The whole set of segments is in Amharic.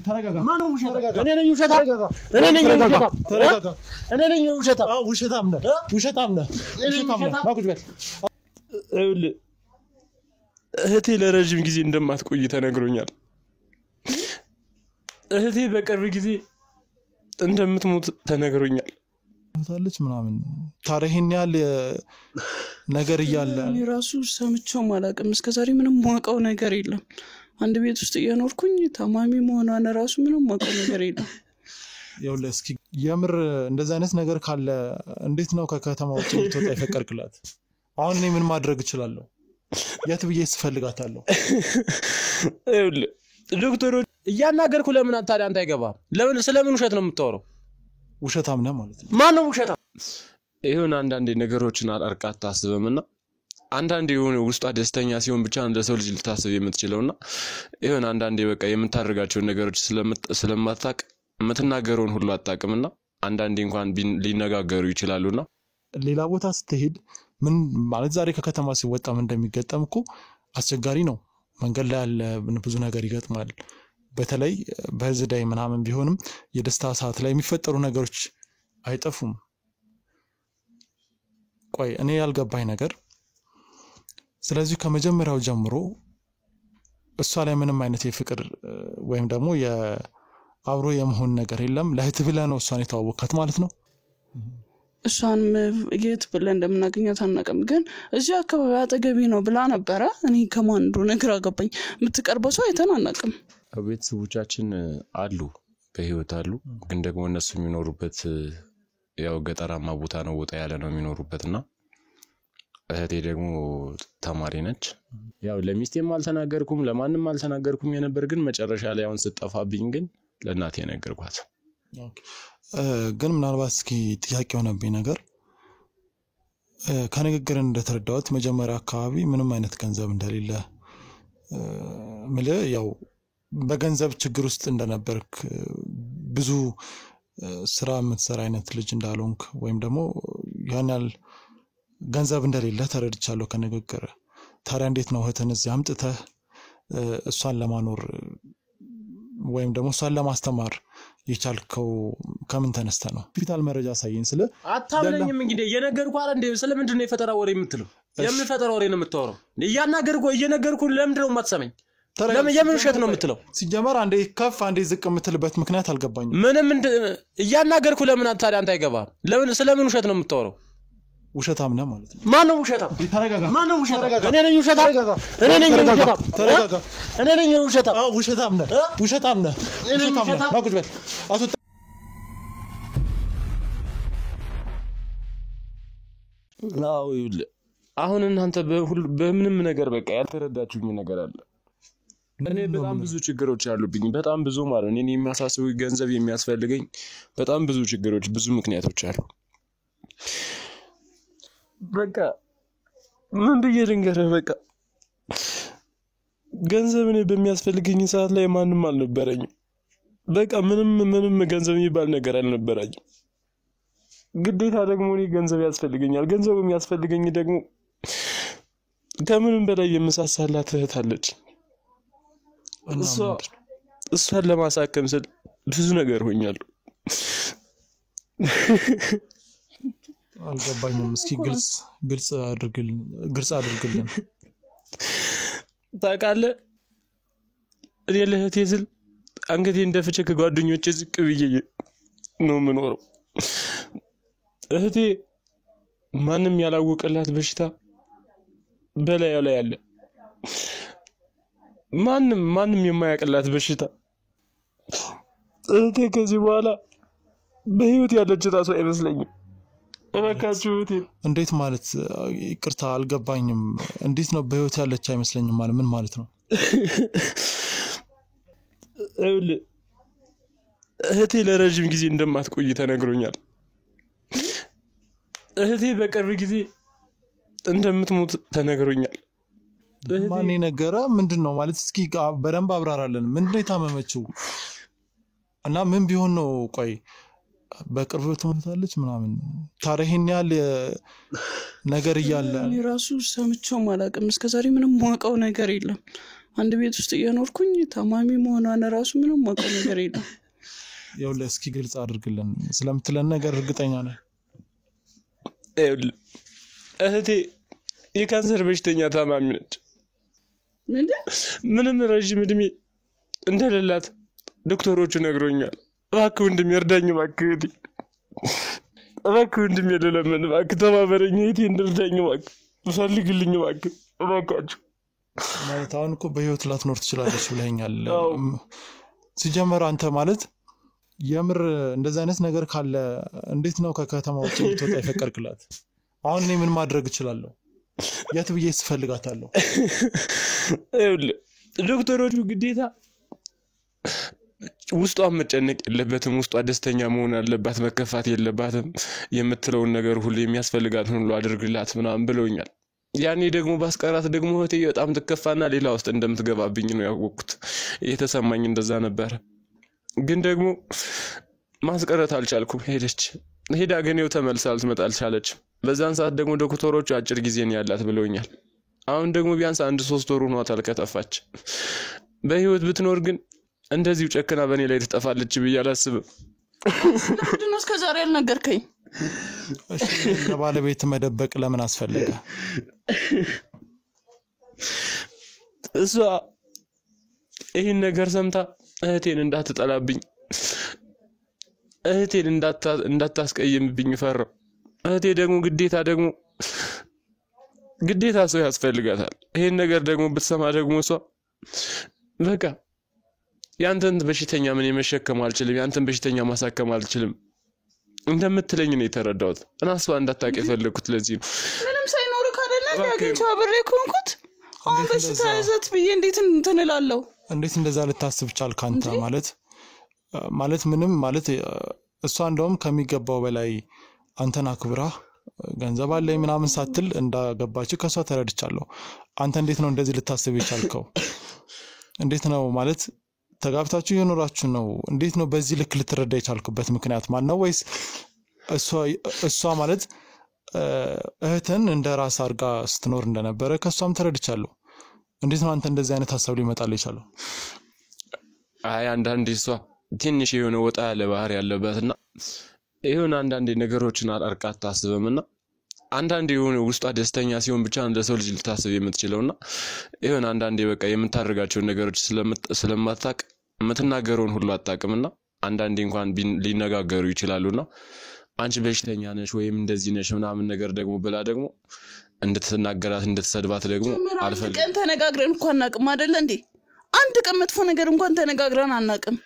ተረጋጋ ማን ነው ውሸታ እኔ ነኝ ውሸታ እኔ ነኝ ውሸታ ተረጋጋ እኔ ነኝ ውሸታ ውሸታም ነህ ማቁጭ በል እህቴ ለረጅም ጊዜ እንደማትቆይ ተነግሮኛል እህቴ በቅርብ ጊዜ እንደምትሞት ተነግሮኛል ታለች ምናምን ታሪክን ያለ ነገር ይያለ እኔ ራሱ ሰምቼው ማላቀም እስከዛሬ ምንም ማውቀው ነገር የለም አንድ ቤት ውስጥ እየኖርኩኝ ታማሚ መሆኗን ራሱ ምንም ማውቀው ነገር የለም ይኸውልህ እስኪ የምር እንደዛ አይነት ነገር ካለ እንዴት ነው ከከተማ ውጭ ልትወጣ ይፈቀድክላት አሁን እኔ ምን ማድረግ እችላለሁ የት ብዬ ስፈልጋታለሁ ይኸውልህ ዶክተሮች እያናገርኩ ለምን ታዲያ አንተ አይገባም ለምን ስለምን ውሸት ነው የምታወራው ውሸታም ነህ ማለት ነው ማን ነው ውሸታም ይሁን አንዳንዴ ነገሮችን አርቃታ አስበምና አንዳንዴ የሆነ ውስጧ ደስተኛ ሲሆን ብቻ እንደ ሰው ልጅ ልታስብ የምትችለውና ይሁን አንዳንዴ በቃ የምታደርጋቸው ነገሮች ስለማታቅ የምትናገረውን ሁሉ አጣቅምና አንዳንዴ እንኳን ሊነጋገሩ ይችላሉና ሌላ ቦታ ስትሄድ ምን ማለት ዛሬ ከከተማ ሲወጣ ምን እንደሚገጠም እኮ አስቸጋሪ ነው መንገድ ላይ ያለ ብዙ ነገር ይገጥማል በተለይ በህዝዳይ ምናምን ቢሆንም የደስታ ሰዓት ላይ የሚፈጠሩ ነገሮች አይጠፉም ቆይ እኔ ያልገባኝ ነገር ስለዚህ ከመጀመሪያው ጀምሮ እሷ ላይ ምንም አይነት የፍቅር ወይም ደግሞ የአብሮ የመሆን ነገር የለም ለህት ብለ ነው እሷን የተዋወቃት ማለት ነው እሷን የት ብለን እንደምናገኛት አናውቅም ግን እዚህ አካባቢ አጠገቢ ነው ብላ ነበረ እኔ ከማን እንደሆነ ግራ ገባኝ የምትቀርበው ሰው አይተን አናውቅም ቤተሰቦቻችን አሉ በህይወት አሉ ግን ደግሞ እነሱ የሚኖሩበት ያው ገጠራማ ቦታ ነው ወጣ ያለ ነው የሚኖሩበትና እህቴ ደግሞ ተማሪ ነች ያው ለሚስቴም አልተናገርኩም ለማንንም አልተናገርኩም የነበር ግን መጨረሻ ላይ አሁን ስጠፋብኝ ግን ለእናቴ ነገርኳት ግን ምናልባት እስኪ ጥያቄ ሆነብኝ ነገር ከንግግር እንደተረዳሁት መጀመሪያ አካባቢ ምንም አይነት ገንዘብ እንደሌለ ያው በገንዘብ ችግር ውስጥ እንደነበርክ ብዙ ስራ የምትሰራ አይነት ልጅ እንዳልሆንክ ወይም ደግሞ ያናል ገንዘብ እንደሌለ ተረድቻለሁ ከንግግር ታዲያ እንዴት ነው እህትን እዚህ አምጥተህ እሷን ለማኖር ወይም ደግሞ እሷን ለማስተማር የቻልከው ከምን ተነስተ ነው ሆስፒታል መረጃ ሳይን ስለ አታምነኝም እንግዲህ የነገርኩ አይደል እንዴ ስለምንድነው የፈጠራ ወሬ የምትለው የምፈጠራ ወሬ ነው የምታወራው እያናገርኩ እየነገርኩ ለምንድነው የማትሰማኝ ለምን የምን ውሸት ነው የምትለው ሲጀመር አንዴ ከፍ አንዴ ዝቅ የምትልበት ምክንያት አልገባኝም ምንም እያናገርኩ ለምን ታዲያ አንተ አይገባም ለምን ስለምን ውሸት ነው የምታወራው ውሸታም ነህ ማለት ነው ማን ነው ውሸታም ተረጋጋ ማን ነው ውሸታም እኔ ነኝ ውሸታም እኔ ነኝ ውሸታም ተረጋጋ እኔ ነኝ ውሸታም ውሸታም ነህ ማቁጭ በል አቶ ላው አሁን እናንተ በምንም ነገር በቃ ያልተረዳችሁኝ ነገር አለ እኔ በጣም ብዙ ችግሮች አሉብኝ በጣም ብዙ ማለት ነው እኔ የሚያሳስቡ ገንዘብ የሚያስፈልገኝ በጣም ብዙ ችግሮች ብዙ ምክንያቶች አሉ በቃ ምን ብዬ ልንገርህ በቃ ገንዘብ እኔ በሚያስፈልገኝ ሰዓት ላይ ማንንም አልነበረኝም በቃ ምንም ገንዘብ የሚባል ነገር አልነበረኝም ግዴታ ደግሞ እኔ ገንዘብ ያስፈልገኛል ገንዘብ የሚያስፈልገኝ ደግሞ ከምንም በላይ የምሳሳላት እህት አለች እሷን ለማሳከም ስል ብዙ ነገር ሆኛለሁ አልገባኝም እስኪ ግልጽ አድርግልን ታውቃለህ እኔ ለእህቴ ስል አንገቴ እንደፍቼ ከጓደኞቼ ዝቅ ብዬ ነው የምኖረው እህቴ ማንም ያላወቀላት በሽታ በላዩ ላይ አለ ማንም የማያውቅላት በሽታ እህቴ ከዚህ በኋላ በህይወት ያለች ራሱ አይመስለኝም እባካችሁ እህቴ እንዴት ማለት ይቅርታ አልገባኝም እንዴት ነው በህይወት ያለች አይመስለኝም ማለት ምን ማለት ነው እህቴ ለረጅም ጊዜ እንደማትቆይ ተነግሮኛል እህቴ በቅርብ ጊዜ እንደምትሞት ተነግሮኛል ማን ነገረ ምንድነው ማለት እስኪ በደንብ አብራራለን ምንድነው የታመመችው እና ምን ቢሆን ነው ቆይ በቅርብ ትሞታለች ምናምን ታሪክን ያለ ነገር ይያለ እኔ ራሱ ሰምቼው ማላቀም እስከዛሬ ምንም ማውቀው ነገር የለም አንድ ቤት ውስጥ እየኖርኩኝ ታማሚ መሆኗን ራሱ ምንም ማውቀው ነገር የለም። ይኸውልህ እስኪ ግልጽ አድርግልን ስለምትለን ነገር እርግጠኛ ነህ? እህቴ የካንሰር በሽተኛ ታማሚ ነች። ምንም ረጅም እድሜ እንደሌላት ዶክተሮቹ ነግሮኛል። እባክህ ወንድሜ እርዳኝ፣ እባክህ ወንድሜ ልለምን፣ እባክህ ተባበረኝ፣ እህቴን እርዳኝ፣ እባክህ ፈልግልኝ፣ እባካችሁ። ማለት አሁን እኮ በህይወት ላትኖር ትችላለች ብለኸኛል። ሲጀመር አንተ ማለት የምር እንደዚህ አይነት ነገር ካለ እንዴት ነው ከከተማ ውጭ ልትወጣ የፈቀድክላት? አሁን እኔ ምን ማድረግ እችላለሁ? የት ብዬ ስፈልጋታለሁ? ዶክተሮቹ ግዴታ ውስጧን መጨነቅ የለበትም፣ ውስጧ ደስተኛ መሆን አለባት፣ መከፋት የለባትም፣ የምትለውን ነገር ሁሉ የሚያስፈልጋትን ሁሉ አድርግላት ምናምን ብለውኛል። ያኔ ደግሞ ባስቀራት ደግሞ እህቴ በጣም ትከፋና ሌላ ውስጥ እንደምትገባብኝ ነው ያወቅኩት። የተሰማኝ እንደዛ ነበር። ግን ደግሞ ማስቀረት አልቻልኩም። ሄዳ ግን ይኸው ተመልሳ ልትመጣ አልቻለችም። በዛን ሰዓት ደግሞ ዶክተሮቹ አጭር ጊዜ ነው ያላት ብለውኛል። አሁን ደግሞ ቢያንስ 1-3 ወር ሆኗታል ከጠፋች። በህይወት ብትኖር ግን እንደዚሁ ጨክና በእኔ ላይ ትጠፋለች ብዬ አላስብም። ለምንድን ነው እስከዛሬ ያልነገርከኝ? እሺ ለባለቤት መደበቅ ለምን አስፈለገ? እሷ ይህን ነገር ሰምታ እህቴን እንዳትጠላብኝ፣ እህቴን እንዳታስቀይምብኝ ፈራሁ። እህቴ ደግሞ ግዴታ ሰው ያስፈልጋታል። ይሄን ነገር ደግሞ ብትሰማ ደግሞ እሷ በቃ ያንተን በሽተኛ ምን የመሸከም አልችልም፣ ያንተን በሽተኛ ማሳከም አልችልም እንደምትለኝ ነው የተረዳሁት። እና እሷ እንዳታውቅ የፈለኩት ለዚህ ነው። ምንም ሳይኖር ካደለ ያገኝቻ ብሬ ኮንኩት አሁን በሽታ ይዘት ብዬ እንዴት እንትን እላለሁ? እንዴት እንደዛ ልታስብ ቻልክ አንተ? ማለት ምንም ማለት እሷ እንደውም ከሚገባው በላይ አንተን አክብራ ገንዘብ አለኝ ምናምን ሳትል እንዳገባች ከሷ ተረድቻለሁ። አንተ እንዴት ነው እንደዚህ ልታስብ የቻልከው? እንዴት ነው ማለት ተጋብታችሁ የኖራችሁ ነው? እንዴት ነው በዚህ ልክ ልትረዳ የቻልክበት ምክንያት ማን ነው? ወይስ እሷ ማለት እህትን እንደ ራስ አድርጋ ስትኖር እንደነበረ ከሷም ተረድቻለሁ። እንዴት ነው አንተ እንደዚህ አይነት ሐሳብ ሊመጣልህ የቻለው? አይ አንዳንዴ እሷ ትንሽ የሆነ ወጣ ያለ ባህሪ ያለበትና ይሁን አንዳንዴ ነገሮችን አርቃ አታስብምና አንዳንዴ የሆነ ውስጧ ደስተኛ ሲሆን ብቻ እንደ ሰው ልጅ ልታስብ የምትችለውና ይሁን አንዳንዴ በቃ የምታደርጋቸው ነገሮች ስለማታቅ የምትናገረውን ሁሉ አጣቅምና አንዳንዴ እንኳን ሊነጋገሩ ይችላሉና አንቺ በሽተኛ ነሽ ወይም እንደዚህ ነሽ ምናምን ነገር ደግሞ ብላ ደግሞ እንድትናገራት እንድትሰድባት ደግሞ አልፈልግም። ቀን ተነጋግረን እንኳን አናቅም አይደል እንዴ? አንድ ቀን መጥፎ ነገር እንኳን ተነጋግረን አናቅም።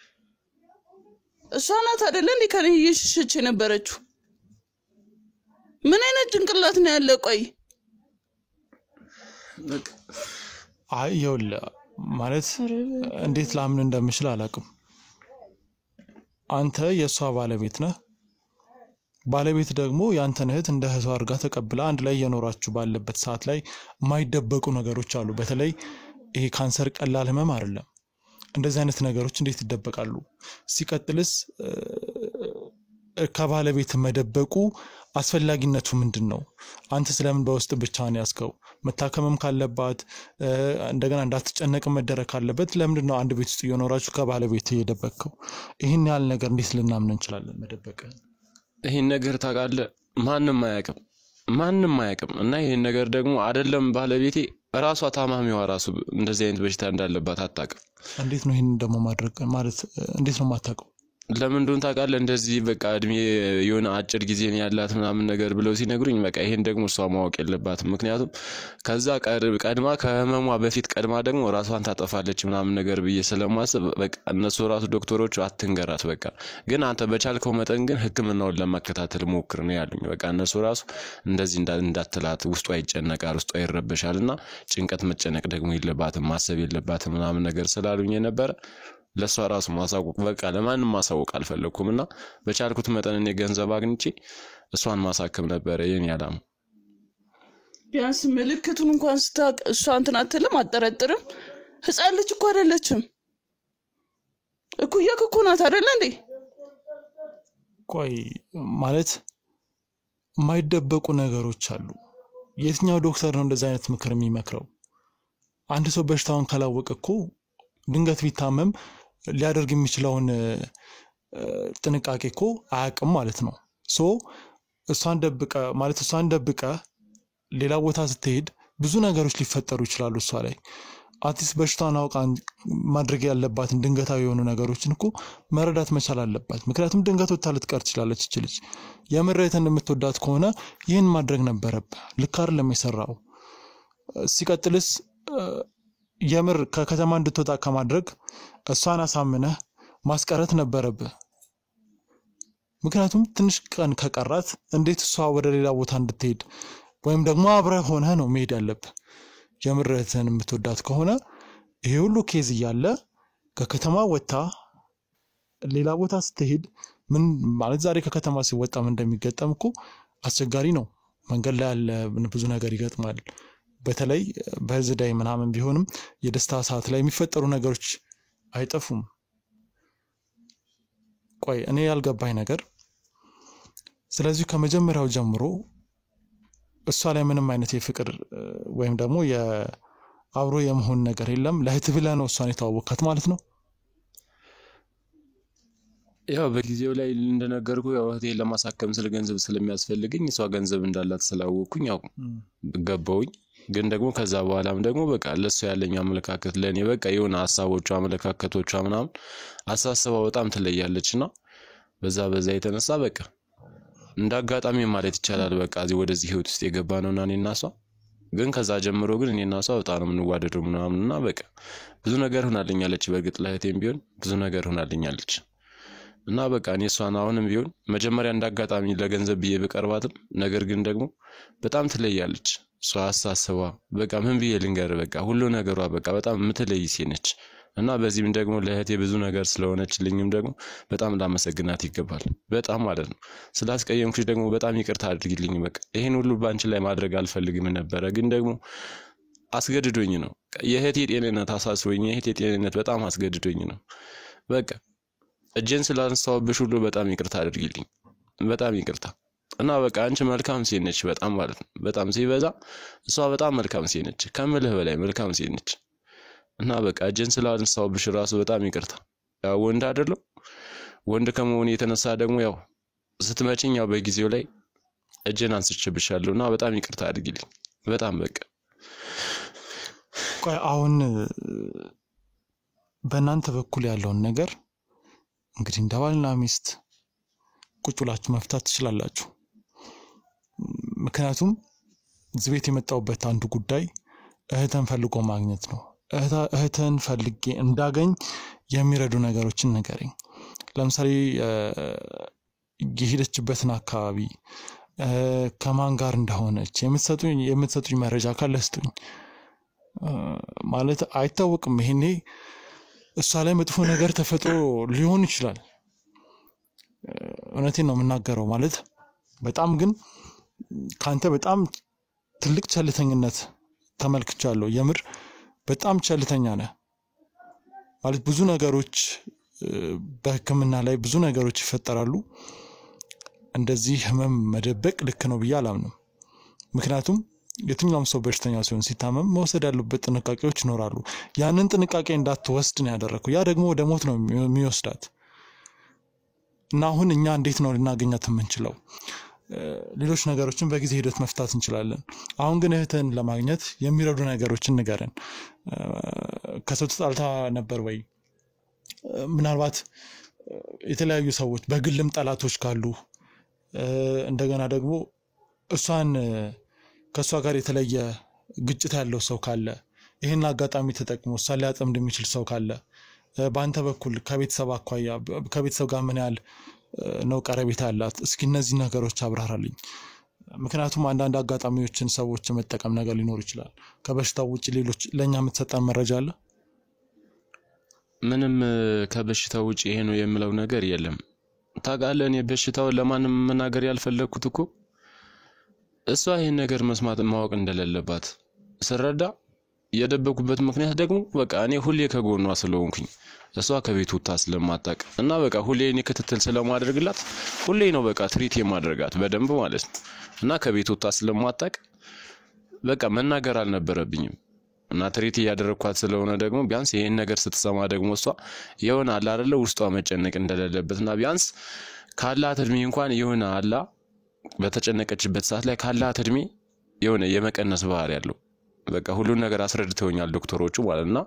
እሷ ናት አይደል እንዴ ከኔ እየሸሸች የነበረችው? ምን አይነት ጭንቅላት ነው ያለ? ቆይ አይ ይኸውልህ ማለት እንዴት ላምን እንደምችል አላውቅም። አንተ የሷ ባለቤት ነህ። ባለቤት ደግሞ ያንተን እህት እንደ እህቷ አድርጋ ተቀብላ አንድ ላይ እየኖራችሁ ባለበት ሰዓት ላይ የማይደበቁ ነገሮች አሉ። በተለይ ይሄ ካንሰር ቀላል ህመም አይደለም። እንደዚህ አይነት ነገሮች እንዴት ይደበቃሉ? ሲቀጥልስ ከባለቤት መደበቁ አስፈላጊነቱ ምንድነው? አንተ ስለምን በውስጥ ብቻህን ያስከው? መታከምም ካለባት እንደገና እንዳትጨነቅ መደረክ ካለበት ለምንድነው አንድ ቤት ውስጥ እየኖራችሁ ከባለቤት እየደበቅከው? ይሄን ያህል ነገር እንዴት ልናምን እንችላለን? መደበቅ ይሄን ነገር ታውቃለህ ማንንም አያውቅም። እና ይሄን ነገር ደግሞ አይደለም ባለቤቴ ራሷ ታማሚዋ ራሱ እንደዚህ አይነት በሽታ እንዳለባት አታውቅም። እንዴት ነው ይሄን ደግሞ ማድረግ ማለት እንዴት ነው ማታውቀው? ለምን እንደሆነ ታውቃለህ? እንደዚህ በቃ እድሜ የሆነ አጭር ጊዜ ነው ያላት ምናምን ነገር ብለው ሲነግሩኝ በቃ ይሄን ደግሞ እሷ ማወቅ የለባትም። ምክንያቱም ከዛ ቀድማ ከህመሟ በፊት ቀድማ ደግሞ ራሷን ታጠፋለች ምናምን ነገር ብዬ ስለማስብ በቃ እነሱ ራሱ ዶክተሮቹ አትንገራት በቃ ግን አንተ በቻልከው መጠን ግን ህክምናውን ለማከታተል ሞክር ነው ያሉኝ። በቃ እነሱ ራሱ እንደዚህ እንዳትላት ውስጧ ይጨነቃል፣ ውስጧ ይረበሻልና ጭንቀት መጨነቅ ደግሞ የለባትም ማሰብ የለባትም ምናምን ነገር ስላሉኝ ነበር። ለሷ ራሱ ማሳወቅ በቃ ለማንም ማሳወቅ አልፈለኩምና በቻልኩት መጠን እኔ ገንዘብ አግኝቼ እሷን ማሳከም ነበር የኔ ዓላማ። ቢያንስ ምልክቱን እንኳን ስታውቅ እሷ እንትን አትልም፣ አትጠረጥርም። ህፃን ልጅ እኮ አይደለችም። እኩያ እኮ ናት አይደል እንዴ? ቆይ ማለት የማይደበቁ ነገሮች አሉ። የትኛው ዶክተር ነው እንደዚህ አይነት ምክር የሚመክረው? አንድ ሰው በሽታውን ካላወቀ እኮ ድንገት ቢታመም ሊያደርግ የሚችለውን ጥንቃቄ እኮ አያውቅም ማለት ነው። ሶ እሷን ደብቀ ሌላ ቦታ ስትሄድ ብዙ ነገሮች ሊፈጠሩ ይችላሉ እሷ ላይ። አትሊስት በሽታውን አውቃ ማድረግ ያለባትን ድንገታዊ የሆኑ ነገሮችን እኮ መረዳት መቻል አለባት። ምክንያቱም ድንገት ወጥታ ልትቀር ትችላለች እቺ ልጅ። የምሬትን የምትወዳት ከሆነ ይህን ማድረግ ነበረብህ። ልክ አይደለም የሰራው። ሲቀጥልስ የምር ከከተማ እንድትወጣ ከማድረግ እሷን አሳምነህ ማስቀረት ነበረብህ። ምክንያቱም ትንሽ ቀን ከቀራት እንዴት እሷ ወደ ሌላ ቦታ እንድትሄድ ወይም ደግሞ አብረህ ሆነህ ነው መሄድ ያለብህ። የምርህን የምትወዳት ከሆነ ይሄ ሁሉ ኬዝ እያለ ከከተማ ወጥታ ሌላ ቦታ ስትሄድ ምን ማለት ዛሬ ከከተማ ሲወጣ ምን እንደሚገጠም እኮ አስቸጋሪ ነው። መንገድ ላይ ያለ ብዙ ነገር ይገጥማል። በተለይ በዝዳይ ምናምን ቢሆንም የደስታ ሰዓት ላይ የሚፈጠሩ ነገሮች አይጠፉም። ቆይ እኔ ያልገባኝ ነገር ስለዚህ ከመጀመሪያው ጀምሮ እሷ ላይ ምንም አይነት የፍቅር ወይም ደግሞ የአብሮ የመሆን ነገር የለም። ለእህት ብለህ ነው እሷን የተዋወቅካት ማለት ነው? ያው በጊዜው ላይ እንደነገርኩ ያው እህቴን ለማሳከም ስለ ገንዘብ ስለሚያስፈልግኝ እሷ ገንዘብ እንዳላት ስላወቅኩኝ ያው ገባውኝ። ግን ደግሞ ከዛ በኋላም ደግሞ በቃ ለሷ ያለኝ አመለካከት ለኔ በቃ የሆነ ሐሳቦቿ አመለካከቶቿ ምናምን አሳስባው በጣም ትለያለችና በዛ የተነሳ በቃ እንዳጋጣሚ ማለት ይቻላል በቃ ወደዚህ ህይወት ውስጥ የገባነውና እኔና እሷ ግን ከዛ ጀምሮ ግን እኔና እሷ በጣም ነው የምንዋደደው ምናምንና በቃ ብዙ ነገር ሆናልኛለች። በእርግጥ ለእህቴም ቢሆን ብዙ ነገር ሆናልኛለች እና በቃ እኔ እሷን አሁንም ቢሆን መጀመሪያ እንዳጋጣሚ ለገንዘብ ብዬ በቀርባትም ነገር ግን ደግሞ በጣም ትለያለች። እሷ አሳስባ በቃ ምን ብዬ ልንገር በቃ ሁሉ ነገሯ በቃ በጣም የምትለይ ሴት ነች እና በዚህም ደግሞ ለእህቴ ብዙ ነገር ስለሆነችልኝም ደግሞ በጣም ላመሰግናት ይገባል። በጣም ማለት ነው። ስላስቀየምኩሽ ደግሞ በጣም ይቅርታ አድርጊልኝ። በቃ ይሄን ሁሉ ባንቺ ላይ ማድረግ አልፈልግም ነበር ግን ደግሞ አስገድዶኝ ነው። የእህቴ ጤንነት አሳስቦኝ የእህቴ ጤንነት በጣም አስገድዶኝ ነው። በቃ እጄን ስላነሳሁብሽ ሁሉ በጣም ይቅርታ አድርጊልኝ። በጣም ይቅርታ እና በቃ አንቺ መልካም ሴት ነች በጣም ማለት ነው። በጣም ሲበዛ እሷ በጣም መልካም ሴት ነች ከምልህ በላይ መልካም ሴት ነች እና በቃ እጄን ስላነሳሁብሽ ራሱ በጣም ይቅርታ። ያው ወንድ አይደለም ወንድ ከመሆኔ የተነሳ ደግሞ ያው ስትመጪኝ ያው በጊዜው ላይ እጄን አንስቼብሻለሁና በጣም ይቅርታ አድርጊልኝ። በጣም በቃ ቆይ አሁን በእናንተ በኩል ያለውን ነገር እንግዲህ እንደባልና ሚስት ቁጭ ብላችሁ መፍታት ትችላላችሁ። ምክንያቱም እዚህ ቤት የመጣሁበት አንዱ ጉዳይ እህተን ፈልጎ ማግኘት ነው። እህተን ፈልጌ እንዳገኝ የሚረዱ ነገሮችን ንገረኝ። ለምሳሌ የሄደችበትን አካባቢ ከማን ጋር እንደሆነች የምትሰጡኝ መረጃ ካለ ስጡኝ። ማለት አይታወቅም ይሄኔ እሷ ላይ መጥፎ ነገር ተፈጥሮ ሊሆን ይችላል። እውነቴን ነው የምናገረው። ማለት በጣም ግን ካንተ በጣም ትልቅ ቸልተኝነት ተመልክቻለሁ። የምር በጣም ቸልተኛ ነህ። ማለት ብዙ ነገሮች በሕክምና ላይ ብዙ ነገሮች ይፈጠራሉ። እንደዚህ ህመም መደበቅ ልክ ነው ብዬ አላምንም። ምክንያቱም የትኛውም ሰው በሽተኛ ሲሆን ሲታመም መወሰድ ያለበት ጥንቃቄዎች ይኖራሉ። ያንን ጥንቃቄ እንዳትወስድ ነው ያደረኩ። ያ ደግሞ ወደ ሞት ነው የሚወስዳት። እና አሁን እኛ እንዴት ነው ልናገኛት የምንችለው? ሌሎች ነገሮችን በጊዜ ሂደት መፍታት እንችላለን። አሁን ግን እህትን ለማግኘት የሚረዱ ነገሮችን ንገረን። ከሰው ተጣልታ ነበር ወይ? ምናልባት የተለያዩ ሰዎች በግልም ጠላቶች ካሉ እንደገና ደግሞ እሷን ከሷ ጋር የተለየ ግጭት ያለው ሰው ካለ ይሄን አጋጣሚ ተጠቅሞ እሷን ሊያጠምድ የሚችል ሰው ካለ በአንተ በኩል ከቤተሰብ አኳያ ከቤተሰብ ጋር ምን ያህል ነው ቀረቤታ ያላት? እስኪ እነዚህ ነገሮች አብራራልኝ። ምክንያቱም አንዳንድ አጋጣሚዎችን ሰዎች መጠቀም ነገር ሊኖር ይችላል። ከበሽታው ውጪ ሌሎች ለኛ የምትሰጠን መረጃ አለ? ምንም ከበሽታው ውጪ ይሄ ነው የምለው ነገር የለም። ታውቃለህ እኔ በሽታውን ለማንም መናገር ያልፈለኩት እኮ እሷ ይሄን ነገር መስማት ማወቅ እንደሌለባት ስረዳ የደበቁበት ምክንያት ደግሞ በቃ እኔ ሁሌ ከጎኗ ስለሆንኩኝ እሷ ከቤት ወጣ ስለማታውቅ እና በቃ ሁሌ እኔ ክትትል ስለማድረግላት ሁሌ ነው በቃ ትሪት የማድረጋት በደንብ ማለት ነው። እና ከቤት ወጣ ስለማታውቅ በቃ መናገር አልነበረብኝም እና ትሪት ያደረኳት ስለሆነ ደግሞ ቢያንስ ይሄን ነገር ስትሰማ ደግሞ እሷ የሆነ አላ አይደለ ውስጧ መጨነቅ እንደሌለበትና ቢያንስ ካላት እድሜ እንኳን የሆነ አላ በተጨነቀችበት ሰዓት ላይ ካላት እድሜ የሆነ የመቀነስ ባህሪ ያለው በቃ ሁሉን ነገር አስረድተውኛል ዶክተሮቹ ማለትና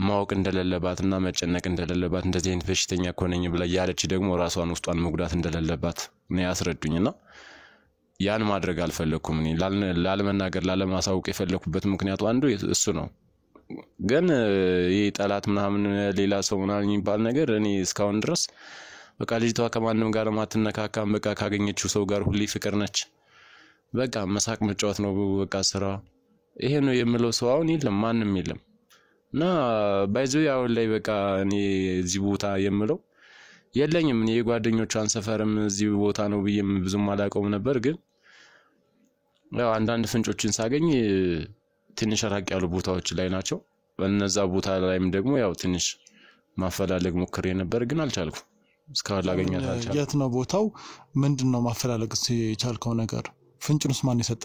ማወቅ እንደሌለባትና መጨነቅ እንደሌለባት እንደዚህ አይነት በሽተኛ ኮነኝ ብላ ያለች ደግሞ ራሷን ውስጧን መጉዳት እንደሌለባት ነው ያስረዱኝና ያን ማድረግ አልፈለኩም እኔ ላለመናገር ላለማሳውቅ የፈለኩበት ምክንያቱ አንዱ እሱ ነው ግን ይሄ ጠላት ምናምን ሌላ ሰው ምናምን የሚባል ነገር እኔ እስካሁን ድረስ በቃ ልጅቷ ከማንም ጋር ማትነካካም በቃ ካገኘችው ሰው ጋር ሁሌ ፍቅር ነች በቃ መሳቅ መጫወት ነው በቃ ስራ ይሄ ነው የምለው ሰው አሁን የለም ማንንም የለም እና ባይዘው ያው ላይ በቃ እኔ እዚህ ቦታ የምለው የለኝም እኔ የጓደኞቿን ሰፈርም እዚህ ቦታ ነው ብዬም ብዙም አላውቀውም ነበር ግን ያው አንዳንድ ፍንጮችን ሳገኝ ትንሽ ራቅ ያሉ ቦታዎች ላይ ናቸው በእነዛ ቦታ ላይም ደግሞ ያው ትንሽ ማፈላለግ ሞክሬ ነበር ግን አልቻልኩም እስካሁን ላገኛት አልቻልኩም የት ነው ቦታው ምንድነው ማፈላለግ የቻልከው ነገር ፍንጭንስ ማን ይሰጣ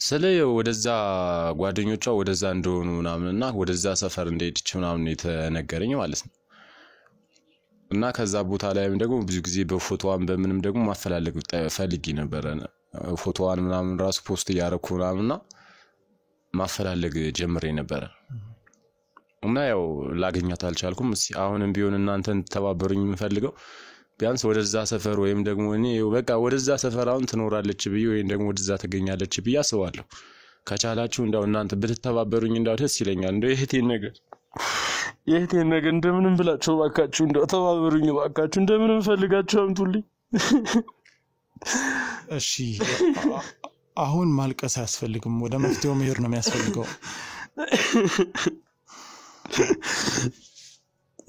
ስለ ወደዛ ጓደኞቿ ወደዛ እንደሆኑ ምናምንና ወደዛ ሰፈር እንደሄድች ምናምን የተነገረኝ ማለት ነው እና ከዛ ቦታ ላይም ደግሞ ብዙ ጊዜ በፎቶዋን በምንም ደግሞ ማፈላለግ ፈልጊ ነበር ፎቶዋን ምናምን ራሱ ፖስት ያረኩ ምናምንና ማፈላለግ ጀምሬ ነበር እና ያው ላገኛት አልቻልኩም እስኪ አሁንም ቢሆን እናንተን ተባበሩኝ የምፈልገው ቢያንስ ወደዛ ሰፈር ወይም ደግሞ እኔ በቃ ወደዛ ሰፈር አሁን ትኖራለች ብዬ ወይም ደግሞ ወደዛ ተገኛለች ብዬ አስባለሁ ከቻላችሁ እንደው እናንተ ብትተባበሩኝ እንደው ደስ ይለኛል እንደው የህቴን ነገር እንደምንም ብላችሁ ባካችሁ እንደው ተባበሩኝ ባካችሁ እንደምንም ፈልጋችሁ አምጡልኝ እሺ አሁን ማልቀስ አያስፈልግም ወደ መፍትሄው መሄድ ነው የሚያስፈልገው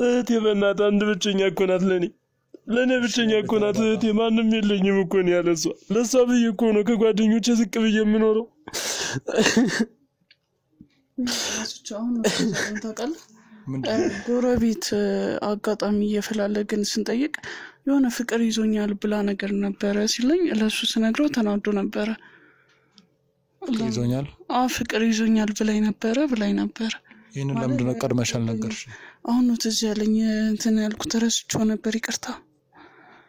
እህቴ በእናትህ አንድ ብቸኛ እኮ ናት ለኔ ብቸኛ እኮ ናት እህቴ ማንም የለኝም እኮ ነው ያለሷ ለሷ ብዬ እኮ ነው ከጓደኞቼ ዝቅ ብዬ የምኖረው አሁን ታውቃለህ ጎረቤት አጋጣሚ እየፈላለግን ስንጠይቅ የሆነ ፍቅር ይዞኛል ብላ ነገር ነበረ ሲለኝ ለሱ ስነግረው ተናዶ ነበረ ይዞኛል ፍቅር ይዞኛል ብላኝ ነበር ይሄን ለምንድን ነው ቀድመሻል ነገርሽ አሁን ነው ትዝ ያለኝ እንትን ያልኩት ረስቼው ነበር ይቅርታ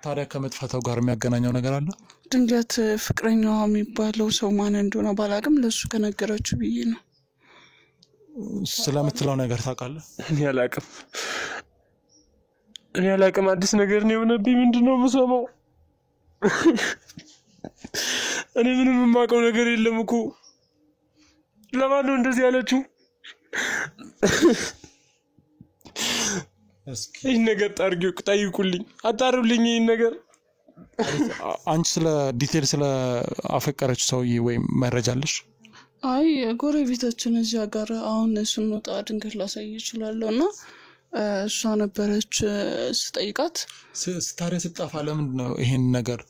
ታዲያ ከመጥፋታው ጋር የሚያገናኘው ነገር አለ ድንገት ፍቅረኛዋ የሚባለው ሰው ማን እንደሆነ ባላቅም ለሱ ከነገረችው ብዬ ነው ስለምትለው ነገር ታውቃለህ እኔ አላቅም አዲስ ነገር ነው የሆነብኝ ምንድነው የምሰማው እኔ ምንም የማውቀው ነገር የለም እኮ ለማን ነው እንደዚህ ያለችው ይሄን ነገር ጠይቁልኝ አጣሩልኝ ይሄን ነገር አንቺ ስለ ዲቴል ስለ አፈቀረች ሰውዬ ወይ መረጃ አለሽ አይ ጎረቤታችን እዚያ ጋር አሁን ስንወጣ ድንገት ላሳይ ይችላልና እሷ ነበረች ስጠይቃት ታዲያ ስጣፋ ለምንድን ነው ይሄን ነገር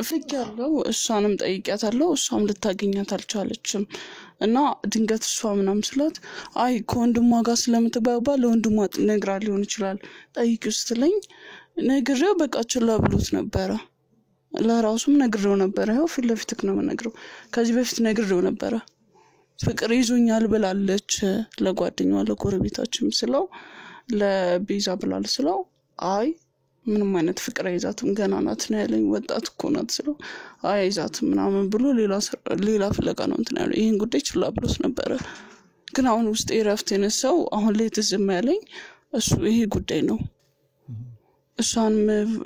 ፍቅያለው እሷንም ጠይቂያታለሁ እሷም ልታገኛት አልቻለችም እና ድንገት እሷ ምናም ስላት አይ ከወንድሟ ጋር ስለምትባባ ለወንድሟ ነግራ ሊሆን ይችላል ጠይቂው ስትለኝ ነግሬው በቃ ችላ ብሎት ነበር ለራሱም ነግሬው ነበር ያው ፊት ለፊት ነው የምነግረው ከዚህ በፊት ነግሬው ነበር ፍቅር ይዞኛል ብላለች ለጓደኛዋ ለጎረቤታችን ስለው ለቤዛ ብላል ስለው አይ ምንም አይነት ፍቅር አይዛትም ገና ናት ነው ያለኝ ወጣት እኮ ናት ስለው አይ አይዛትም ምናምን ብሎ ሌላ ፍለጋ ነው እንትን ያለው ይሄን ጉዳይ ችላ ብሎት ነበር ግን አሁን ውስጥ እረፍት የነሳው አሁን ላይ ትዝም ያለኝ እሱ ይሄ ጉዳይ ነው እሷን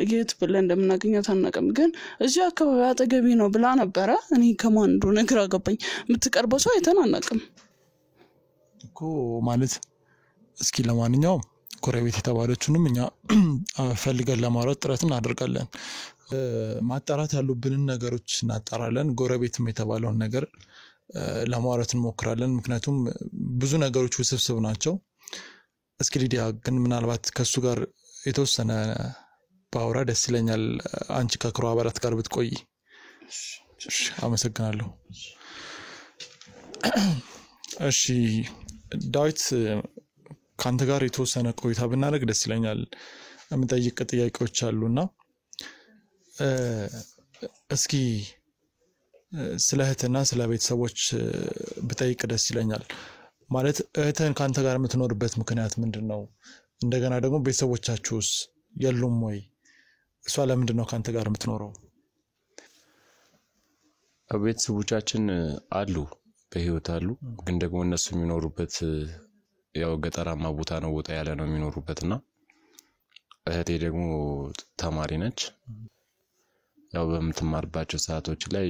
የት ብለን እንደምናገኛት አናውቅም ግን እዚህ አካባቢ አጠገቢ ነው ብላ ነበር እኔ ከማን እንደሆነ ግራ ገባኝ የምትቀርበው ሰው አይተን አናውቅም እኮ ማለት እስኪ ለማንኛውም ጎረቤት የተባለችውንም እኛ ፈልገን ለማውራት ጥረት እናደርጋለን ማጣራት ያሉብንን ነገሮች እናጣራለን ጎረቤትም የተባለውን ነገር ለማውራት እንሞክራለን ምክንያቱም ብዙ ነገሮች ውስብስብ ናቸው እስኪ ሊዲያ ግን ምናልባት ከሱ ጋር የተወሰነ ባውራ ደስ ይለኛል አንቺ ከክሮ አባላት ጋር ብትቆይ አመሰግናለሁ እሺ ዳዊት ካንተ ጋር የተወሰነ ቆይታ ብናደርግ ደስ ይለኛል የምጠይቅ ጥያቄዎች አሉና እስኪ ስለ እህትና ስለ ቤተሰቦች ብጠይቅ ደስ ይለኛል ማለት እህትህን ካንተ ጋር የምትኖርበት ምክንያት ምንድነው? እንደገና ደግሞ ቤተሰቦቻችሁስ የሉም ወይ? እሷ ለምንድነው ካንተ ጋር የምትኖረው? ቤተሰቦቻችን አሉ በህይወት አሉ፣ ግን ደግሞ እነሱ የሚኖሩበት ያው ገጠራማ ቦታ ነው፣ ወጣ ያለ ነው የሚኖሩበትና እህቴ ደግሞ ተማሪ ነች። ያው በምትማርባቸው ሰዓቶች ላይ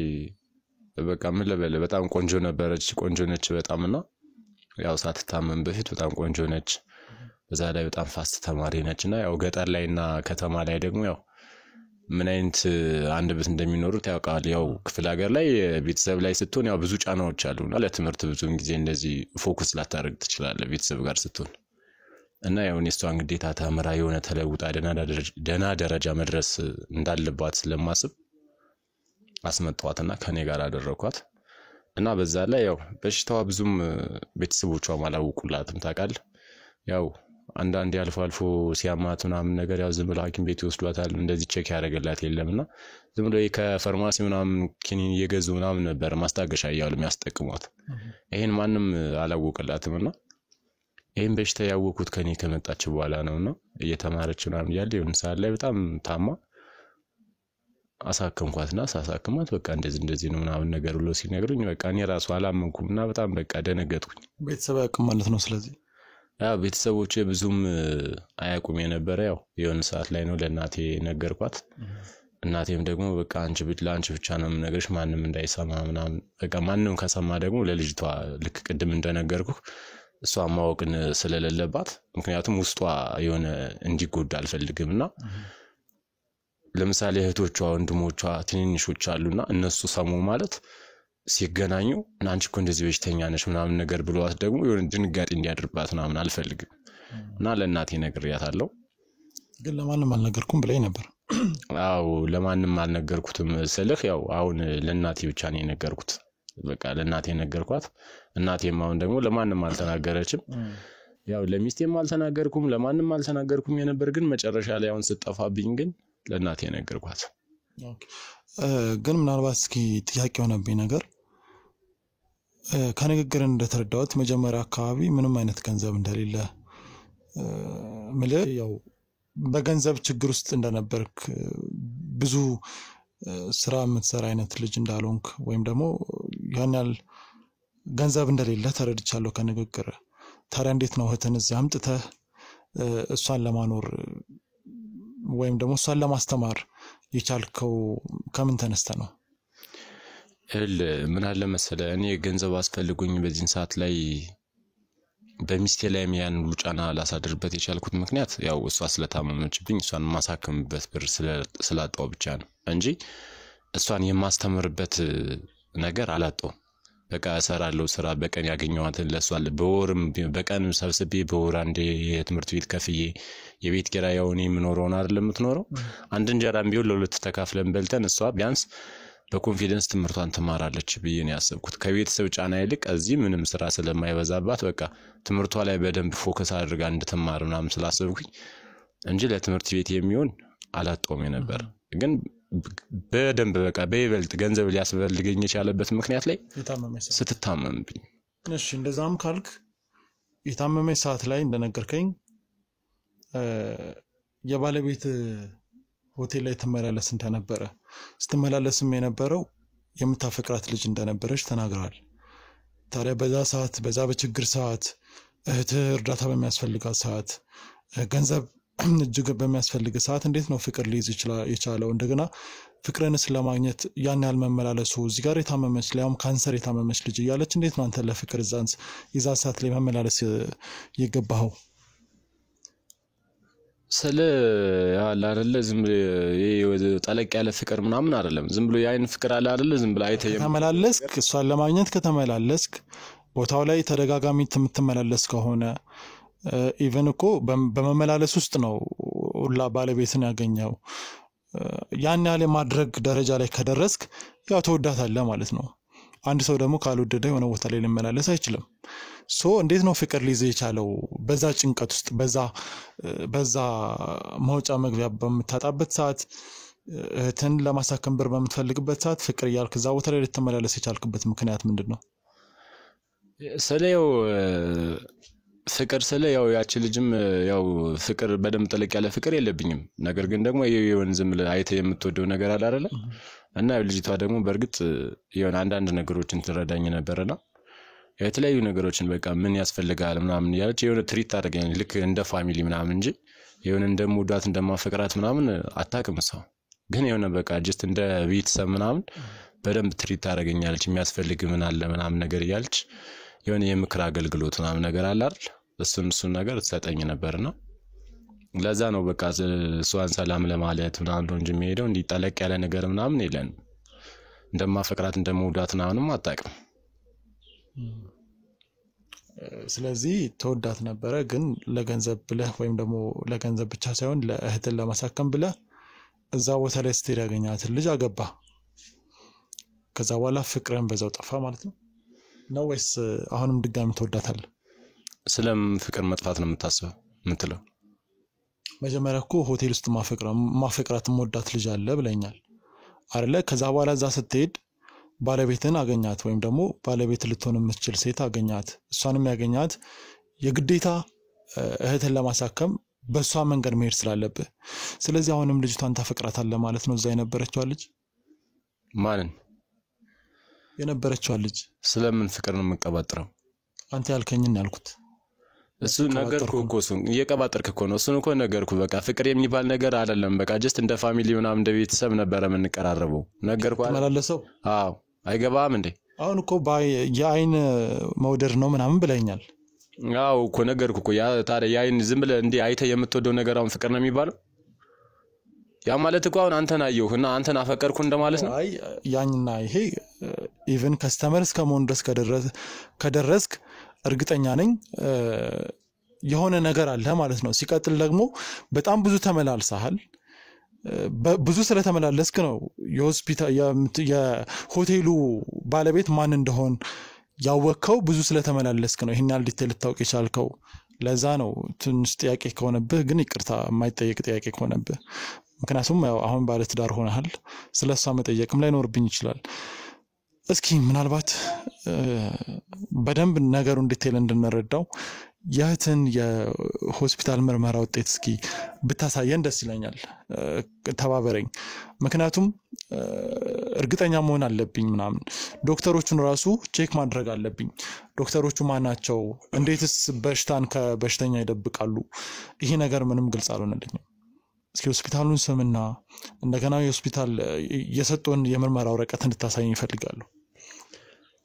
በቃ ምን ልበል በጣም ቆንጆ ነበረች፣ ቆንጆ ነች በጣምና ያው ሳትታመም በፊት በጣም ቆንጆ ነች። በዛ ላይ በጣም ፋስት ተማሪ ነችና ያው ገጠር ላይና ከተማ ላይ ደግሞ ያው ምን አይነት አንድ ቤት እንደሚኖሩት ያውቃል። ያው ክፍለ ሀገር ላይ ቤተሰብ ላይ ስትሆን ያው ብዙ ጫናዎች አሉና ለትምህርት ብዙን ጊዜ እንደዚህ ፎከስ ላታደርግ ትችላለህ ቤተሰብ ጋር ስትሆን እና ያው እሷን ግዴታ ተምራ የሆነ ተለውጣ ደና ደረጃ መድረስ እንዳለባት ስለማስብ አስመጣዋትና ከኔ ጋር አደረኳት እና በዛ ላይ ያው በሽታዋ ብዙም ቤተሰቦቿ ማላውቁላትም ታውቃለህ። ያው አንዳንዴ አልፎ አልፎ ሲያማት ምናምን ነገር ያው ዝም ብለው ሐኪም ቤት ይወስዷታል፣ እንደዚህ ቼክ ያደርግላት የለምና ዝም ብለው ከፋርማሲ ምናምን ኪኒን እየገዙ ምናምን ነበር ማስታገሻ እያሉ የሚያስጠቅሟት። ይሄን ማንም አላወቀላትምና ይሄን በሽታ ያወቁት ከኔ ከመጣች በኋላ ነውና እየተማረች ምናምን ያለ የሆነ ሰዓት ላይ በጣም ታማ አሳከምኳትና ሳሳክማት በቃ እንደዚህ ነው ምናምን ነገር ብሎ ሲነግሩኝ በቃ እኔ ራሱ አላመንኩምና በጣም በቃ ደነገጥኩኝ። ቤተሰብ ያውቁም ማለት ነው? ስለዚህ ያው ቤተሰቦቼ ብዙም አያውቁም የነበረ ያው የሆነ ሰዓት ላይ ነው ለእናቴ ነገርኳት። እናቴም ደግሞ በቃ ለአንቺ ብቻ ነው የምነግርሽ ማንም እንዳይሰማ ምናምን በቃ ማንንም ከሰማ ደግሞ ለልጅቷ ልክ ቅድም እንደነገርኩ እሷ ማወቅን ስለሌለባት ምክንያቱም ውስጧ የሆነ እንዲጎዳ አልፈልግምና ለምሳሌ እህቶቿ ወንድሞቿ ትንንሾች አሉና እነሱ ሰሙ ማለት ሲገናኙ አንቺ እኮ እንደዚህ በሽተኛ ነሽ ምናምን ነገር ብለዋት ደግሞ የሆነ ድንጋጤ እንዲያድርባት ምናምን አልፈልግም እና ለእናቴ ነግሬያታለሁ። ግን ለማንም አልነገርኩም ብለኝ ነበር። አዎ ለማንም አልነገርኩትም ስልህ ያው አሁን ለእናቴ ብቻ ነው የነገርኩት። በቃ ለእናቴ ነገርኳት። እናቴም አሁን ደግሞ ለማንም አልተናገረችም። ያው ለሚስቴም አልተናገርኩም ለማንም አልተናገርኩም የነበር ግን መጨረሻ ላይ አሁን ስጠፋብኝ ግን ለእናቴ ነገርኳት። ግን ምናልባት እስኪ ጥያቄ ሆነብኝ ነገር ከንግግር እንደተረዳሁት መጀመሪያ አካባቢ ምንም አይነት ገንዘብ እንደሌለ ማለት ያው በገንዘብ ችግር ውስጥ እንደነበርክ ብዙ ስራ የምትሰራ አይነት ልጅ እንዳልሆንክ ወይም ደግሞ ያን ያህል ገንዘብ እንደሌለ ተረድቻለሁ ከንግግር። ታዲያ እንዴት ነው እህትን እዚህ አምጥተህ እሷን ለማኖር ወይም ደግሞ እሷን ለማስተማር የቻልከው? ከምን ተነስተ ነው? ምን አለ መሰለህ እኔ ገንዘብ አስፈልጉኝ በዚህን ሰዓት ላይ በሚስቴ ላይ ያን ሁሉ ጫና ላሳድርበት የቻልኩት ምክንያት ያው እሷ ስለታመመችብኝ እሷን ማሳከምበት ብር ስላጣው ብቻ ነው እንጂ እሷን የማስተምርበት ነገር አላጣው። በቃ እሰራለሁ ስራ በቀን ያገኘዋትን ለሷ በወርም በቀን ሰብስቤ በወር አንዴ የትምህርት ቤት ከፍዬ የቤት ኪራያውን የምኖረውን አይደለም የምትኖረው አንድ እንጀራም ቢሆን ለሁለት ተካፍለን በልተን እሷ ቢያንስ በኮንፊደንስ ትምህርቷን ትማራለች ብዬ ነው ያሰብኩት። ከቤተሰብ ጫና ይልቅ እዚህ ምንም ስራ ስለማይበዛባት በቃ ትምህርቷ ላይ በደንብ ፎከስ አድርጋ እንድትማር ምናምን ስላሰብኩኝ እንጂ ለትምህርት ቤት የሚሆን አላጣውም ነበር። ግን በደንብ በቃ በይበልጥ ገንዘብ ሊያስፈልገኝ የቻለበት ምክንያት ላይ ስትታመምብኝ። እሺ እንደዛም ካልክ የታመመ ሰዓት ላይ እንደነገርከኝ የባለቤት ሆቴል ላይ ትመላለስ እንደነበረ ስትመላለስም የነበረው የምታፈቅራት ልጅ እንደነበረች ተናግራል። ታዲያ በዛ ሰዓት በዛ በችግር ሰዓት እህት እርዳታ በሚያስፈልጋት ሰዓት ገንዘብ እጅግ በሚያስፈልግ ሰዓት እንዴት ነው ፍቅር ሊይዝ የቻለው? እንደገና ፍቅርንስ ለማግኘት ያን ያህል መመላለሱ እዚህ ጋር የታመመች ሊያውም ካንሰር የታመመች ልጅ እያለች እንዴት ነው አንተ ለፍቅር የዛ ሰዓት ላይ መመላለስ የገባኸው? ስለ ያለ አይደለ ዝም ብሎ ጠለቅ ያለ ፍቅር ምናምን አይደለም። ዝም ብሎ ያይን ፍቅር አለ አይደለ ዝም ብሎ አይተየም ተመላለስክ። እሷን ለማግኘት ከተመላለስክ ቦታው ላይ ተደጋጋሚ የምትመላለስ ከሆነ ኢቨን እኮ በመመላለስ ውስጥ ነው ሁላ ባለቤትን ያገኘው። ያን ያህል ማድረግ ደረጃ ላይ ከደረስክ ያው ተወዳታለህ ማለት ነው። አንድ ሰው ደግሞ ካልወደደ የሆነ ቦታ ላይ ሊመላለስ አይችልም። እንዴት ነው ፍቅር ሊይዝ የቻለው? በዛ ጭንቀት ውስጥ በዛ መውጫ መግቢያ በምታጣበት ሰዓት እህትን ለማሳከም ብር በምትፈልግበት ሰዓት ፍቅር እያልክ እዛ ቦታ ላይ ልትመላለስ የቻልክበት ምክንያት ምንድን ነው? ስለያው ፍቅር ስለ ያው ያቺ ልጅም ያው ፍቅር በደም ጥልቅ ያለ ፍቅር የለብኝም ነገር ግን ደግሞ የሆነ ዝም ብለህ አይተ የምትወደው ነገር አለ አይደለ እና ልጅቷ ደግሞ በርግጥ የሆነ አንዳንድ ነገሮችን ትረዳኝ ነበርና የተለያዩ ነገሮችን በቃ ምን ያስፈልጋል ምናምን ያለች የሆነ ትሪት አድርገኝ ልክ እንደ ፋሚሊ ምናምን እንጂ የሆነ እንደምወዳት እንደማፈቅራት ምናምን አታውቅም ሰው ግን የሆነ በቃ ጀስት እንደ ቤተሰብ ምናምን በደንብ ትሪት አድርገኛለች የሚያስፈልግ ምን አለ ምናምን ነገር ያለች የሆነ የምክር አገልግሎት ምናምን ነገር አለ አይደል እሱን ነገር ተሰጠኝ ነበርና ለዛ ነው በቃ እሷን ሰላም ለማለት ምናምን ነው እንጂ የሚሄደው እንዲጠለቅ ያለ ነገር ምናምን የለን እንደማፈቅራት እንደምወዳት ምናምንም አታውቅም ስለዚህ ተወዳት ነበረ ግን ለገንዘብ ብለህ ወይም ደግሞ ለገንዘብ ብቻ ሳይሆን ለእህትን ለማሳከም ብለህ እዛ ቦታ ላይ ስትሄድ ያገኛትን ልጅ አገባ ከዛ በኋላ ፍቅርን በዛው ጠፋ ማለት ነው ወይስ አሁንም ድጋሚ ተወዳታለህ ስለም ፍቅር መጥፋት ነው የምታስበው ምትለው መጀመሪያ እኮ ሆቴል ውስጥ ማፈቅራት ወዳት ልጅ አለ ብለኛል አይደለ ከዛ በኋላ እዛ ስትሄድ ባለቤትን አገኛት ወይም ደግሞ ባለቤት ልትሆን የምትችል ሴት አገኛት እሷንም ያገኛት የግዴታ እህትን ለማሳከም በሷ መንገድ መሄድ ስላለበት ስለዚህ አሁንም ልጅቷን ታፈቅራታለህ ማለት ነው እዛ የነበረችው ልጅ ማንን የነበረችው ልጅ ስለምን ፍቅር ነው የምትቀባጥረው አንተ ያልከኝን ያልኩት እሱ ነገርኩ እኮ እሱን እየቀባጠርክ እኮ ነው እሱን እኮ ነገርኩ በቃ ፍቅር የሚባል ነገር አይደለም በቃ ጀስት እንደ ፋሚሊ ምናምን እንደ ቤተሰብ ነበር የምንቀራረበው ነገርኩ ተመላለሰው አዎ አይገባም እንዴ አሁን እኮ የአይን መውደድ ነው ምናምን ብለኛል አዎ እኮ ነገርኩ እኮ ያ ታዲያ የአይን ዝም ብለህ እንዴ አይተ የምትወደው ነገር አሁን ፍቅር ነው የሚባለው ያ ማለት እኮ አሁን አንተን አየሁና አንተን አፈቀርኩ እንደማለት ነው አይ ያኝና ይሄ ኢቭን ከስተመር እስከመሆን ድረስ ከደረስክ እርግጠኛ ነኝ የሆነ ነገር አለ ማለት ነው ሲቀጥል ደግሞ በጣም ብዙ ተመላልሰሃል ብዙ ስለተመላለስክ ነው የሆስፒታል የሆቴሉ ባለቤት ማን እንደሆን ያወቀው ብዙ ስለተመላለስክ ነው ይሄን ያህል ዲቴል ልታውቅ የቻልከው ለዛ ነው ትንሽ ጥያቄ ከሆነብህ ግን ይቅርታ የማይጠየቅ ጥያቄ ከሆነብህ ምክንያቱም አሁን ባለ ትዳር ሆነሃል ስለሷ መጠየቅም ላይ ኖርብኝ ይችላል እስኪ ምናልባት በደንብ ነገሩን ዲቴል እንድንረዳው ያህትን የሆስፒታል ምርመራ ውጤት እስኪ ብታሳየን ደስ ይለኛል ተባበረኝ ምክንያቱም እርግጠኛ መሆን አለብኝ ምናምን ዶክተሮቹን ራሱ ቼክ ማድረግ አለብኝ ዶክተሮቹ ማናቸው እንዴትስ በሽታን ከበሽተኛ ይደብቃሉ ይሄ ነገር ምንም ግልጽ አልሆነልኝም እስኪ ሆስፒታሉን ስምና እንደገና የሆስፒታል የሰጡን የምርመራ ወረቀት እንድታሳየኝ ይፈልጋሉ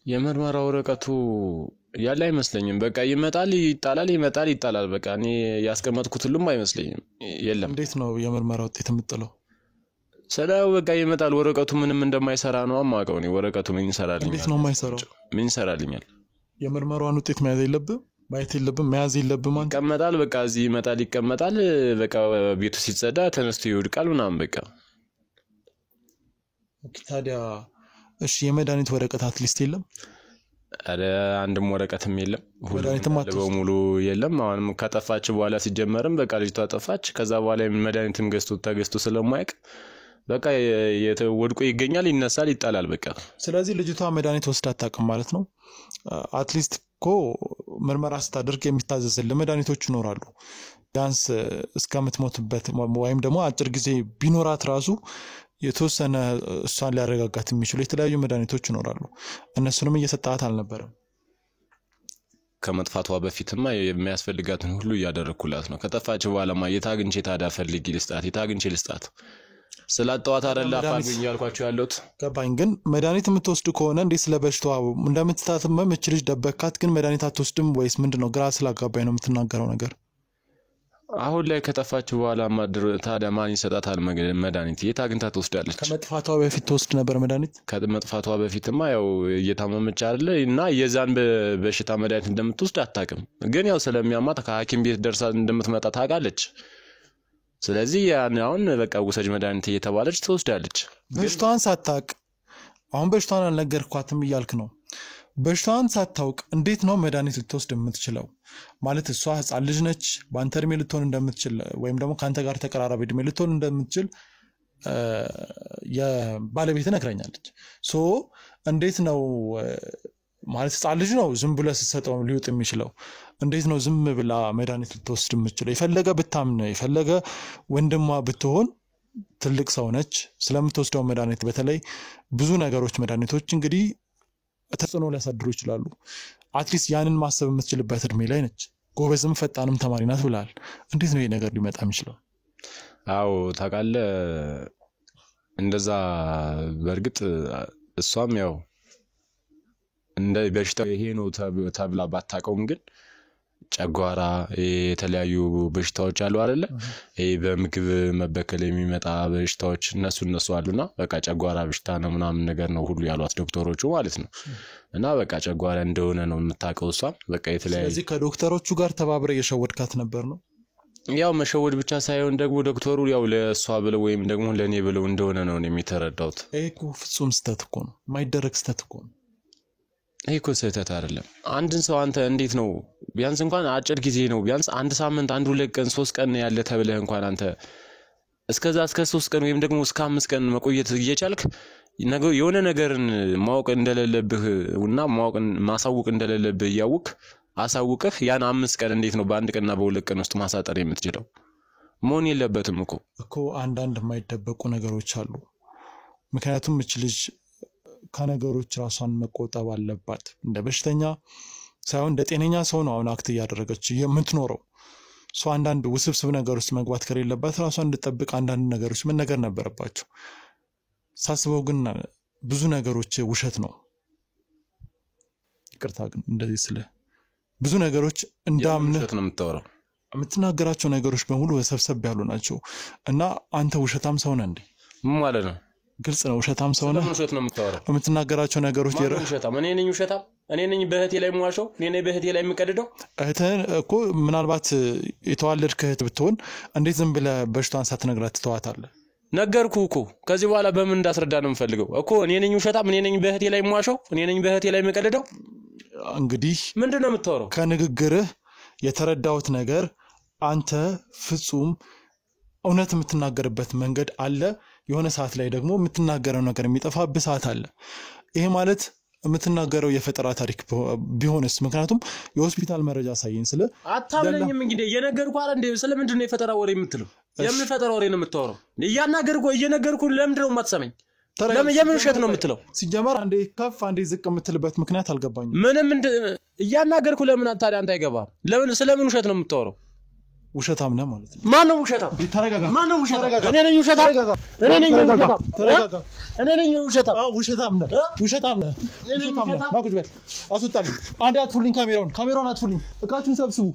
የምርመራ ወረቀቱ ያለ አይመስለኝም በቃ ይመጣል ይጣላል በቃ እኔ ያስቀመጥኩት ሁሉም አይመስለኝም የለም እንዴት ነው የምርመራ ውጤት የምትለው ሰላው በቃ ይመጣል ወረቀቱ ምንም እንደማይሰራ ነው አማቀው ነው ወረቀቱ ምን ይሰራልኛል እንዴት ነው የማይሰራው ምን ይሰራልኛል የምርመራውን ውጤት መያዝ የለብም ማየት የለብም መያዝ የለብም አንተ ይቀመጣል በቃ እዚህ ይቀመጣል በቃ ቤቱ ሲጸዳ ተነስቶ ይወድቃል ምናምን በቃ ታዲያ እሺ የመድኃኒት ወረቀት አትሊስት የለም አረ አንድም ወረቀትም የለም ሁሉም በሙሉ የለም አሁንም ከጠፋች በኋላ ሲጀመርም በቃ ልጅቷ ጠፋች ከዛ በኋላ መድኃኒትም ተገዝቶ ስለማይቅ በቃ ወድቆ ይገኛል ይነሳል ይጣላል በቃ ስለዚህ ልጅቷ መድኃኒት ወስዳ አታውቅም ማለት ነው አትሊስት እኮ ምርመራ ስታደርግ የሚታዘዝልህ መድኃኒቶች ይኖራሉ ቢያንስ እስከምትሞትበት ወይም ደግሞ አጭር ጊዜ ቢኖራት ራሱ የተወሰነ እሷን ሊያረጋጋት የሚችሉ የተለያዩ መድኃኒቶች ይኖራሉ እነሱንም እየሰጣት አልነበረም ከመጥፋቷ በፊትማ የሚያስፈልጋትን ሁሉ እያደረኩላት ነው ከጠፋች በኋላማ የታግንቼ ታዳ ፈልጊ ልስጣት ስላጣዋት አይደለ አፋልኝ ያልኳቸው ያሉት ገባኝ ግን መድኃኒት የምትወስድ ከሆነ እንዴ ስለበሽታው እንደምትታተመም እቺ ልጅ ደበካት ግን መድኃኒት አትወስድም ወይስ ምንድነው ግራ ስላጋባኝ ነው የምትናገረው ነገር አሁን ላይ ከጠፋች በኋላ ታዲያ ማን ይሰጣታል መድኃኒት የታግንታ ትወስዳለች ከመጥፋቷ በፊት ትወስድ ነበር መድኃኒት ከመጥፋቷ በፊትማ ያው እየታመመች አይደለ እና የዛን በሽታ መድኃኒት እንደምትወስድ አታውቅም ግን ያው ስለሚያማት ከሐኪም ቤት ደርሳ እንደምትመጣ ታውቃለች ስለዚህ ያን አሁን በቃ ውሰጅ መድኃኒት እየተባለች ትወስዳለች በሽታዋን ሳታውቅ አሁን በሽታዋን አልነገርኳትም እያልክ ነው በሽታዋን ሳታውቅ እንዴት ነው መድኃኒት ልትወስድ የምትችለው ማለት እሷ ህፃን ልጅ ነች በአንተ እድሜ ልትሆን እንደምትችል ወይም ደግሞ ካንተ ጋር ተቀራራቢ እድሜ ልትሆን እንደምትችል የባለቤት ነግረኛለች ሶ እንዴት ነው ማለት ህፃን ልጅ ነው ዝም ብለህ ስትሰጠው ሊውጥ የሚችለው እንዴት ነው ዝም ብላ መድኃኒት ልትወስድ የምትችለው የፈለገ ብታምን የፈለገ ወንድሟ ብትሆን ትልቅ ሰው ነች ስለምትወስደው መድኃኒት በተለይ ብዙ ነገሮች መድኃኒቶች እንግዲህ ተጽዕኖ ሊያሳድሩ ይችላሉ አትሊስት ያንን ማሰብ የምትችልበት እድሜ ላይ ነች ጎበዝም ፈጣንም ተማሪ ናት ብለሃል እንዴት ነው ይሄ ነገር ሊመጣ የሚችለው አዎ ታውቃለህ እንደዛ በእርግጥ እሷም ያው እንደ በሽታው ይሄ ነው ተብላ ባታቀውም ግን ጨጓራ የተለያዩ በሽታዎች አሉ አይደለ ይሄ በምግብ መበከል የሚመጣ በሽታዎች እነሱ አሉና በቃ ጨጓራ በሽታ ነው ምናምን ነገር ነው ሁሉ ያሏት ዶክተሮቹ ማለት ነው እና በቃ ጨጓራ እንደሆነ ነው የምታቀው እሷም በቃ የተለያዩ ስለዚህ ከዶክተሮቹ ጋር ተባብረ የሸወድካት ነበር ነው ያው መሸወድ ብቻ ሳይሆን ደግሞ ዶክተሩ ያው ለሷ ብለው ወይም ደግሞ ለኔ ብለው እንደሆነ ነው የሚተረዳውት እኮ ፍጹም ስተት እኮ ነው ማይደረግ ስተት እኮ ነው እኮ ስህተት አይደለም አንድን ሰው አንተ እንዴት ነው ቢያንስ እንኳን አጭር ጊዜ ነው ቢያንስ አንድ ሳምንት አንድ ሁለት ቀን 3 ቀን ያለ ተብለህ እንኳን አንተ እስከ 3 ቀን ወይም ደግሞ እስከ 5 ቀን መቆየት እየቻልክ ነገ የሆነ ነገርን ማወቅ እንደሌለብህ እና ማሳወቅ እንደሌለብህ ያውቅ አሳውቀህ ያን 5 ቀን እንዴት ነው በአንድ ቀንና በሁለት ቀን ውስጥ ማሳጠር የምትችለው ሞን የለበትም እኮ አንዳንድ የማይደበቁ ነገሮች አሉ ምክንያቱም እቺ ልጅ ከነገሮች ራሷን መቆጠብ አለባት እንደ በሽተኛ ሳይሆን እንደ ጤነኛ ሰው ነው አሁን አክት ያደረገች የምትኖረው ሶ አንዳንድ ውስብስብ ነገሮች መግባት ከሌለባት ራሷን እንድትጠብቅ አንዳንድ ነገሮች ምን ነገር ነበረባቸው ሳስበው ግን ብዙ ነገሮች ውሸት ነው ይቅርታ ግን እንደዚህ ስለ ብዙ ነገሮች እንዳምነ ውሸት ነው የምታወራው የምትናገራቸው ነገሮች በሙሉ ወሰብሰብ ያሉ ናቸው እና አንተ ውሸታም ሰው ነህ እንዴ ምን ማለት ነው ግልጽ ነው ውሸታም ሰው ነህ ውሸት ነው የምታወራው የምትናገራቸው ነገሮች ውሸታም እኔ ነኝ ውሸታም እኔ ነኝ በህቴ ላይ ሟሸው እኔ ነኝ በህቴ ላይ የምቀድደው እህትህን እኮ ምናልባት የተዋለድክ እህት ብትሆን እንዴት ዝም ብለህ በሽታን ሳትነግራት ትተዋታለህ ነገርኩ እኮ ከዚህ በኋላ በምን እንዳስረዳ ነው የምፈልገው እኮ እኔ ነኝ ውሸታም እኔ ነኝ በህቴ ላይ ሟሸው እኔ ነኝ በህቴ ላይ የምቀድደው እንግዲህ ምንድነው የምታወራው ከንግግርህ የተረዳሁት ነገር አንተ ፍጹም እውነት የምትናገርበት መንገድ አለ የሆነ ሰዓት ላይ ደግሞ የምትናገረው ነገር የሚጠፋብህ ሰዓት አለ ይሄ ማለት የምትናገረው የፈጠራ ታሪክ ቢሆንስ ምክንያቱም የሆስፒታል መረጃ ሳይን ስለ አታምነኝም እንግዲህ የነገርኩ አይደል እንዴ ስለምንድነው የፈጠራ ወሬ የምትለው የምፈጠራ ወሬ ነው የምታወራው እያናገርኩ እየነገርኩ ለምንድነው የማትሰማኝ የምን ውሸት ነው የምትለው ሲጀመር አንዴ ከፍ አንዴ ዝቅ የምትልበት ምክንያት አልገባኝም ምንም እያናገርኩ ለምን ታዲያ አንተ አይገባም ለምን ስለምን ውሸት ነው የምታወራው ውሸታም ነህ ማለት ነው ማን ነው ውሸታም ተረጋጋ ማን ነው ውሸታም እኔ ነኝ ውሸታም እኔ ነኝ ውሸታም ተረጋጋ እኔ ነኝ ውሸታም ውሸታም ነህ ውሸታም ነህ ማቁጭ በል አስወጣልኝ አንዴ አትፉልኝ ካሜራውን አትፉልኝ እቃችሁን ሰብስቡ